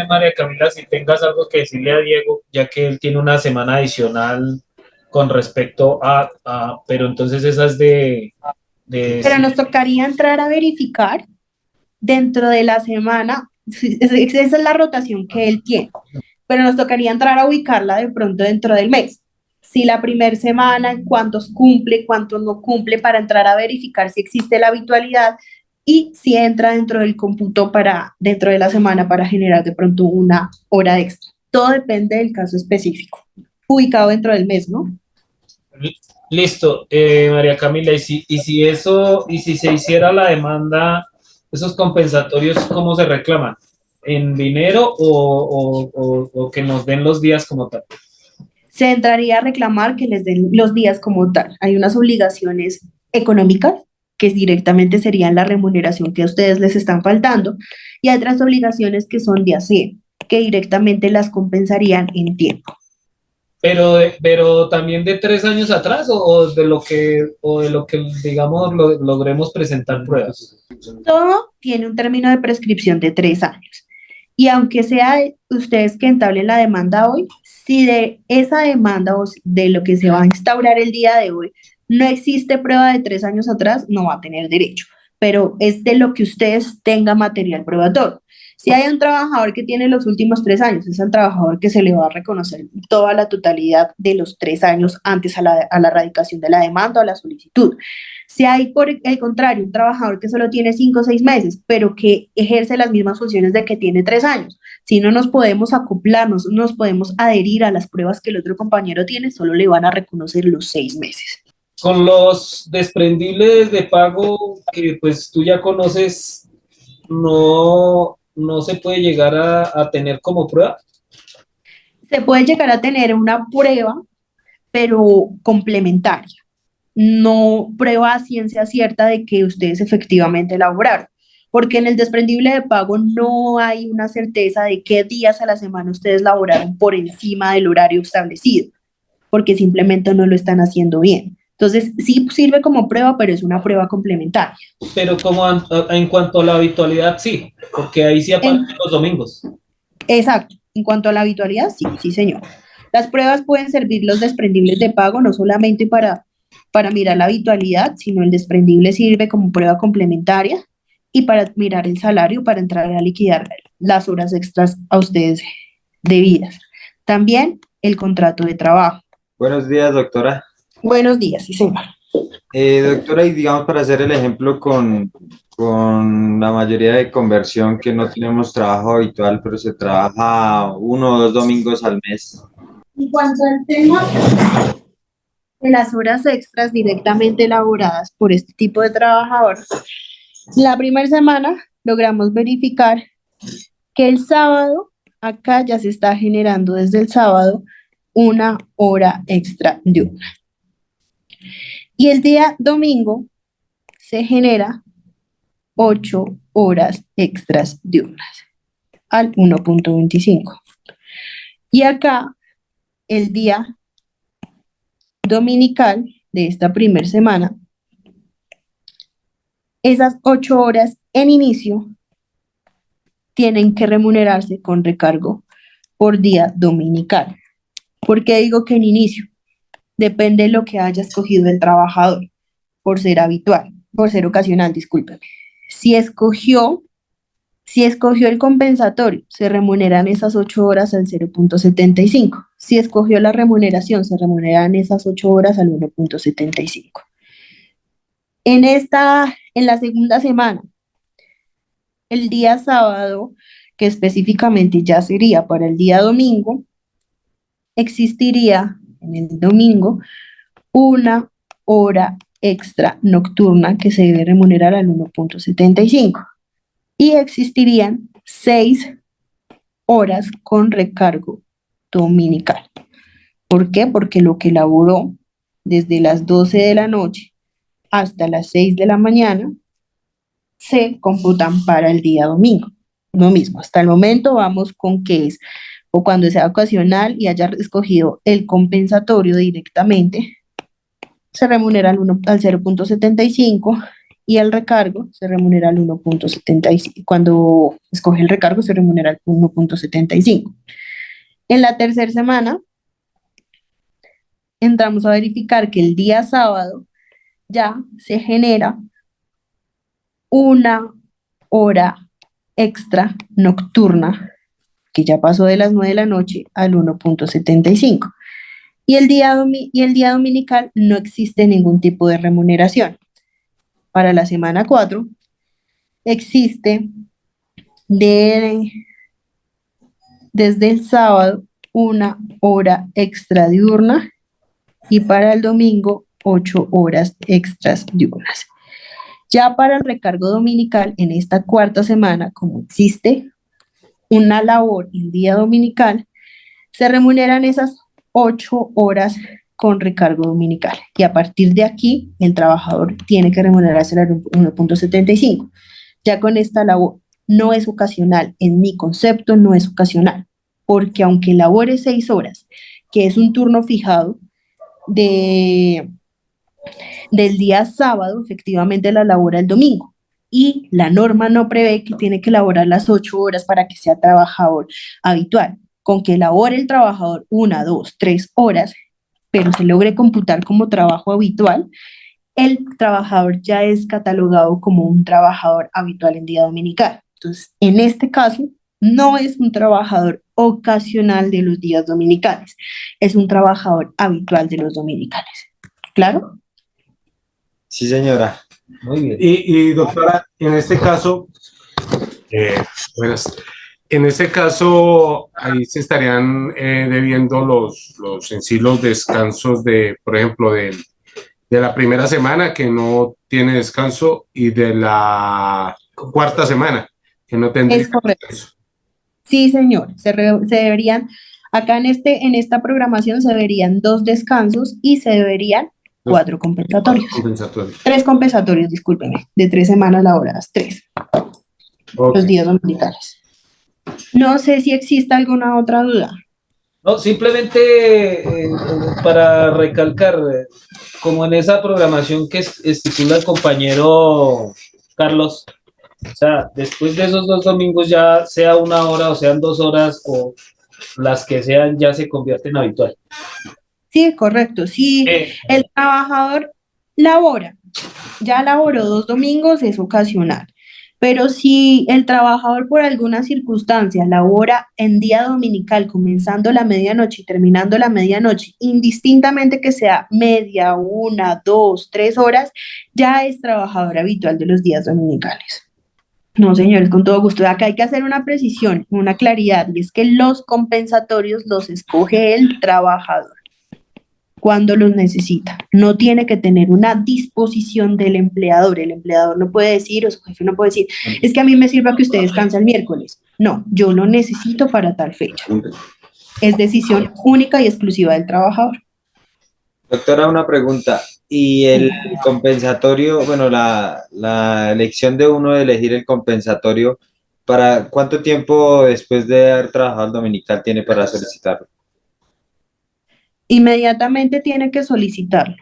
S3: María Camila, si tengas algo que decirle a Diego, ya que él tiene una semana adicional con respecto pero entonces esa es
S1: Pero nos tocaría entrar a verificar dentro de la semana, esa es la rotación que él tiene, pero nos tocaría entrar a ubicarla de pronto dentro del mes. Si la primera semana, cuántos cumple, cuántos no cumple, para entrar a verificar si existe la habitualidad y si entra dentro del cómputo dentro de la semana para generar de pronto una hora extra. Todo depende del caso específico, ubicado dentro del mes, ¿no?
S3: Listo, María Camila, y si se hiciera la demanda, esos compensatorios, ¿cómo se reclaman? ¿En dinero o que nos den los días como tal?
S1: Se entraría a reclamar que les den los días como tal. Hay unas obligaciones económicas que directamente serían la remuneración que a ustedes les están faltando, y hay otras obligaciones que son de hacer, que directamente las compensarían en tiempo.
S3: Pero también de 3 años atrás o de lo que digamos, logremos presentar pruebas.
S1: Todo tiene un término de prescripción de 3 años. Y aunque sea ustedes que entablen la demanda hoy, si de esa demanda o de lo que se va a instaurar el día de hoy no existe prueba de 3 años atrás, no va a tener derecho. Pero es de lo que ustedes tengan material probatorio. Si hay un trabajador que tiene los últimos 3 años, es al trabajador que se le va a reconocer toda la totalidad de los 3 años antes a la radicación de la demanda o la solicitud. Si hay, por el contrario, un trabajador que solo tiene 5 o 6 meses, pero que ejerce las mismas funciones de que tiene 3 años, si no nos podemos acoplar, no nos podemos adherir a las pruebas que el otro compañero tiene, solo le van a reconocer los 6 meses.
S3: Con los desprendibles de pago que pues tú ya conoces, no se puede llegar a tener como prueba.
S1: Se puede llegar a tener una prueba, pero complementaria, no prueba a ciencia cierta de que ustedes efectivamente elaboraron, porque en el desprendible de pago no hay una certeza de qué días a la semana ustedes laboraron por encima del horario establecido, porque simplemente no lo están haciendo bien. Entonces, sí sirve como prueba, pero es una prueba complementaria.
S3: Pero como en cuanto a la habitualidad, sí, porque ahí sí aparecen los domingos.
S1: Exacto. En cuanto a la habitualidad, sí, sí, señor. Las pruebas pueden servir los desprendibles de pago no solamente para mirar la habitualidad, sino el desprendible sirve como prueba complementaria y para mirar el salario, para entrar a liquidar las horas extras a ustedes debidas. También el contrato de trabajo.
S5: Buenos días, doctora.
S1: Buenos días, sí, señor.
S5: Doctora, y digamos para hacer el ejemplo con la mayoría de conversión que no tenemos trabajo habitual, pero se trabaja 1 o 2 domingos al mes.
S1: En cuanto al tema de las horas extras directamente elaboradas por este tipo de trabajador, la primera semana logramos verificar que el sábado, acá ya se está generando desde el sábado una hora extra diurna. Y el día domingo se genera 8 horas extras diurnas al 1.25. Y acá el día dominical de esta primera semana, esas 8 horas en inicio tienen que remunerarse con recargo por día dominical. ¿Por qué digo que en inicio? Depende de lo que haya escogido el trabajador, por ser habitual, por ser ocasional, discúlpeme. Si escogió el compensatorio, se remuneran esas 8 horas al 0.75. Si escogió la remuneración, se remuneran esas 8 horas al 1.75. En la segunda semana, El día sábado, que específicamente ya sería para el día domingo, existiría en el domingo una hora extra nocturna que se debe remunerar al 1.75 y existirían 6 horas con recargo dominical. ¿Por qué? Porque lo que laboró desde las 12 de la noche hasta las 6 de la mañana se computan para el día domingo. Lo mismo, hasta el momento vamos con que es o cuando sea ocasional y haya escogido el compensatorio directamente, se remunera al 0.75 y el recargo se remunera al 1.75. Cuando escoge el recargo se remunera al 1.75. En la tercera semana entramos a verificar que el día sábado ya se genera una hora extra nocturna que ya pasó de las 9 de la noche al 1.75. Y el día dominical no existe ningún tipo de remuneración. Para la semana 4 existe desde el sábado una hora extra diurna y para el domingo 8 horas extras diurnas. Ya para el recargo dominical, en esta cuarta semana, como existe una labor en día dominical, se remuneran esas 8 horas con recargo dominical. Y a partir de aquí, el trabajador tiene que remunerarse al 1.75. Ya con esta labor no es ocasional, en mi concepto no es ocasional, porque aunque labore 6 horas, que es un turno fijado del día sábado, efectivamente la labora el domingo. Y la norma no prevé que tiene que laborar las 8 horas para que sea trabajador habitual. Con que labore el trabajador 1, 2, 3 horas, pero se logre computar como trabajo habitual, el trabajador ya es catalogado como un trabajador habitual en día dominical. Entonces, en este caso, no es un trabajador ocasional de los días dominicales, es un trabajador habitual de los dominicales. ¿Claro?
S5: Sí, señora.
S3: Muy bien.
S6: Y doctora, en este caso, eh, buenas. En este caso, ahí se estarían debiendo los en sí los descansos de, por ejemplo, de la primera semana que no tiene descanso y de la cuarta semana que no tendría
S1: Es correcto.
S6: descanso.
S1: Sí, señor. Se deberían, acá en esta programación se deberían 2 descansos y se deberían 4 compensatorios.
S6: Compensatorios.
S1: 3 compensatorios, discúlpeme, de 3 semanas laboradas, 3,
S6: Ok.
S1: los días dominicales. No sé si existe alguna otra duda.
S3: No, simplemente para recalcar, como en esa programación que estipula el compañero Carlos, o sea, después de esos 2 domingos ya sea 1 hora o sean 2 horas o las que sean, ya se convierte en habitual.
S1: Sí, correcto. Si el trabajador labora, ya laboró 2 domingos, es ocasional. Pero si el trabajador por alguna circunstancia labora en día dominical, comenzando la medianoche y terminando la medianoche, indistintamente que sea media, 1, 2, 3 horas, ya es trabajador habitual de los días dominicales. No, señores, con todo gusto. Acá hay que hacer una precisión, una claridad, y es que los compensatorios los escoge el trabajador cuando los necesita. No tiene que tener una disposición del empleador. El empleador no puede decir, o su jefe no puede decir, es que a mí me sirva que usted descanse el miércoles. No, yo lo necesito para tal fecha. Es decisión única y exclusiva del trabajador.
S5: Doctora, una pregunta. ¿Y el compensatorio, bueno, la elección de uno de elegir el compensatorio, para cuánto tiempo después de haber trabajado el dominical tiene para solicitarlo?
S1: Inmediatamente tiene que solicitarlo.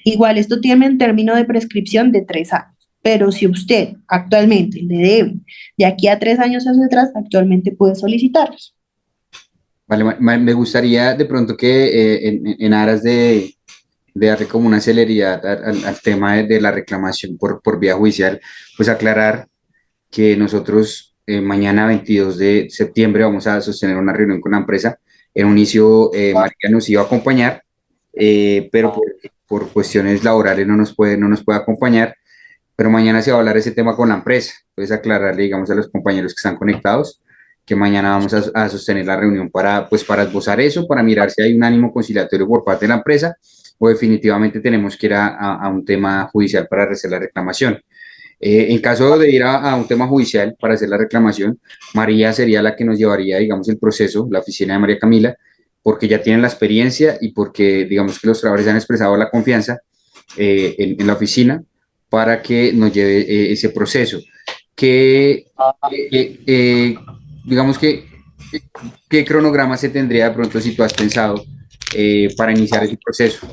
S1: Igual esto tiene un término de prescripción de 3 años. Pero si usted actualmente le debe de aquí a 3 años hacia atrás, actualmente puede solicitarlos.
S2: Vale, me gustaría de pronto que en aras de darle como una celeridad al tema de la reclamación por vía judicial, pues aclarar que nosotros mañana 22 de septiembre vamos a sostener una reunión con la empresa. En un inicio María nos iba a acompañar, pero por cuestiones laborales no nos puede acompañar. pero mañana se va a hablar ese tema con la empresa. Puedes aclararle, digamos, a los compañeros que están conectados que mañana vamos a sostener la reunión para, pues, para esbozar eso, para mirar si hay un ánimo conciliatorio por parte de la empresa o definitivamente tenemos que ir a un tema judicial para hacer la reclamación. En caso de ir a un tema judicial para hacer la reclamación, María sería la que nos llevaría, digamos, el proceso, la oficina de María Camila, porque ya tienen la experiencia y porque, digamos, que los trabajadores han expresado la confianza en la oficina para que nos lleve ese proceso. Que, digamos que, ¿qué cronograma se tendría de pronto si tú has pensado para iniciar ese proceso?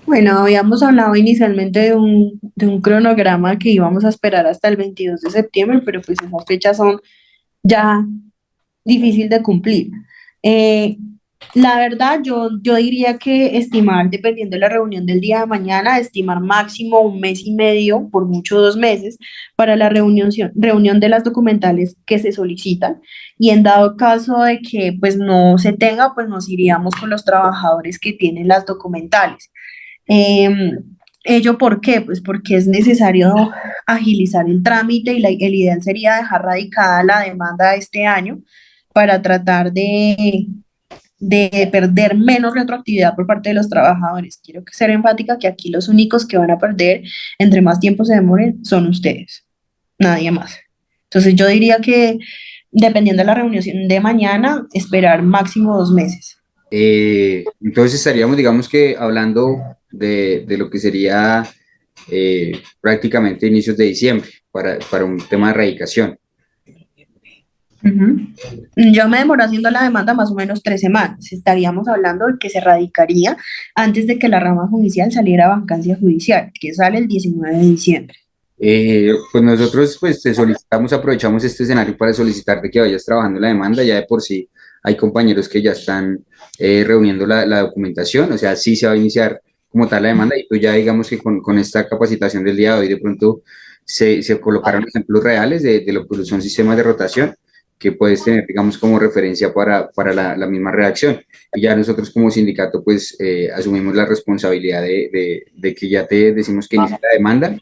S1: Bueno, habíamos hablado inicialmente de un cronograma que íbamos a esperar hasta el 22 de septiembre, pero pues esas fechas son ya difícil de cumplir. Eh, la verdad, yo diría que estimar, dependiendo de la reunión del día de mañana, estimar máximo 1 mes y medio, por mucho 2 meses, para la reunión de las documentales que se solicitan. Y en dado caso de que pues no se tenga, pues nos iríamos con los trabajadores que tienen las documentales. ¿Ello por qué? Pues porque es necesario agilizar el trámite y el ideal sería dejar radicada la demanda este año para tratar de perder menos retroactividad por parte de los trabajadores. Quiero ser enfática que aquí los únicos que van a perder entre más tiempo se demoren son ustedes, nadie más. Entonces yo diría que dependiendo de la reunión de mañana, esperar máximo 2 meses.
S2: Entonces estaríamos, digamos que hablando de lo que sería prácticamente inicios de diciembre para un tema de erradicación.
S1: Ujú. Yo me demoro haciendo la demanda más o menos 3 semanas. Estaríamos hablando de que se radicaría antes de que la rama judicial saliera a vacancia judicial, que sale el 19 de diciembre.
S2: Pues nosotros pues te solicitamos, aprovechamos este escenario para solicitarte que vayas trabajando la demanda. Ya de por sí hay compañeros que ya están reuniendo la documentación, o sea, sí se va a iniciar como tal la demanda y tú ya digamos que con esta capacitación del día de hoy de pronto se colocaron ejemplos reales de lo que son sistemas de rotación que puedes tener, digamos, como referencia para la misma redacción. Y ya nosotros como sindicato, pues, asumimos la responsabilidad de que ya te decimos que inicie la demanda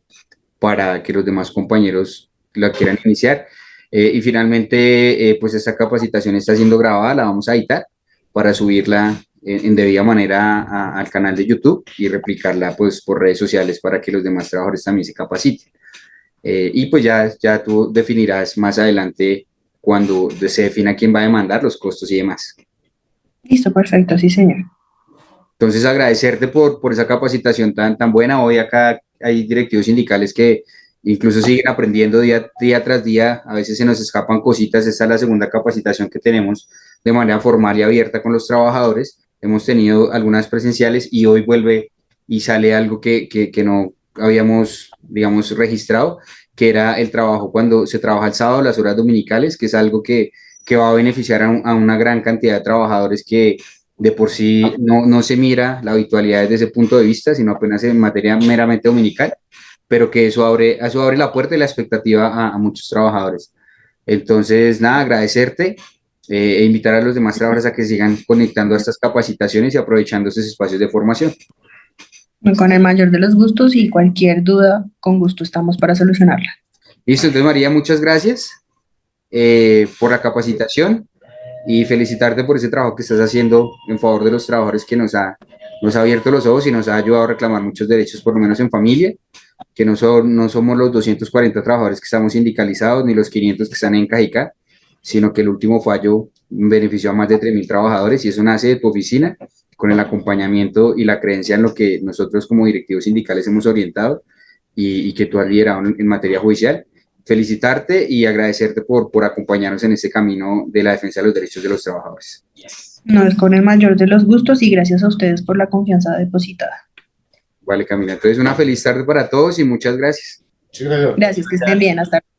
S2: para que los demás compañeros la quieran iniciar. Y finalmente, pues, esta capacitación está siendo grabada, la vamos a editar para subirla en debida manera al canal de YouTube y replicarla, pues, por redes sociales para que los demás trabajadores también se capaciten. Y pues ya tú definirás más adelante cuando se defina quién va a demandar, los costos y demás.
S1: Listo, perfecto, sí, señor.
S2: Entonces, agradecerte por esa capacitación tan buena. Hoy acá hay directivos sindicales que incluso siguen aprendiendo día tras día. A veces se nos escapan cositas. Esta es la segunda capacitación que tenemos de manera formal y abierta con los trabajadores. Hemos tenido algunas presenciales y hoy vuelve y sale algo que no habíamos, digamos, registrado, que era el trabajo cuando se trabaja el sábado, las horas dominicales, que es algo que va a beneficiar a una gran cantidad de trabajadores que de por sí no se mira la habitualidad desde ese punto de vista, sino apenas en materia meramente dominical, pero que eso abre la puerta y la expectativa a muchos trabajadores. Entonces, nada, agradecerte e invitar a los demás trabajadores a que sigan conectando a estas capacitaciones y aprovechando estos espacios de formación.
S1: Con el mayor de los gustos y cualquier duda, con gusto estamos para solucionarla.
S2: Listo, entonces María, muchas gracias por la capacitación y felicitarte por ese trabajo que estás haciendo en favor de los trabajadores que nos ha abierto los ojos y nos ha ayudado a reclamar muchos derechos, por lo menos en familia, que no somos los 240 trabajadores que estamos sindicalizados ni los 500 que están en Cajicá, sino que el último fallo benefició a más de 3.000 trabajadores y eso nace de tu oficina con el acompañamiento y la creencia en lo que nosotros como directivos sindicales hemos orientado y que tú has liderado en materia judicial. Felicitarte y agradecerte por acompañarnos en este camino de la defensa de los derechos de los trabajadores.
S1: No es con el mayor de los gustos y gracias a ustedes por la confianza depositada.
S2: Vale, Camila. Entonces, una feliz tarde para todos y muchas gracias.
S1: Gracias, que estén bien. Hasta luego.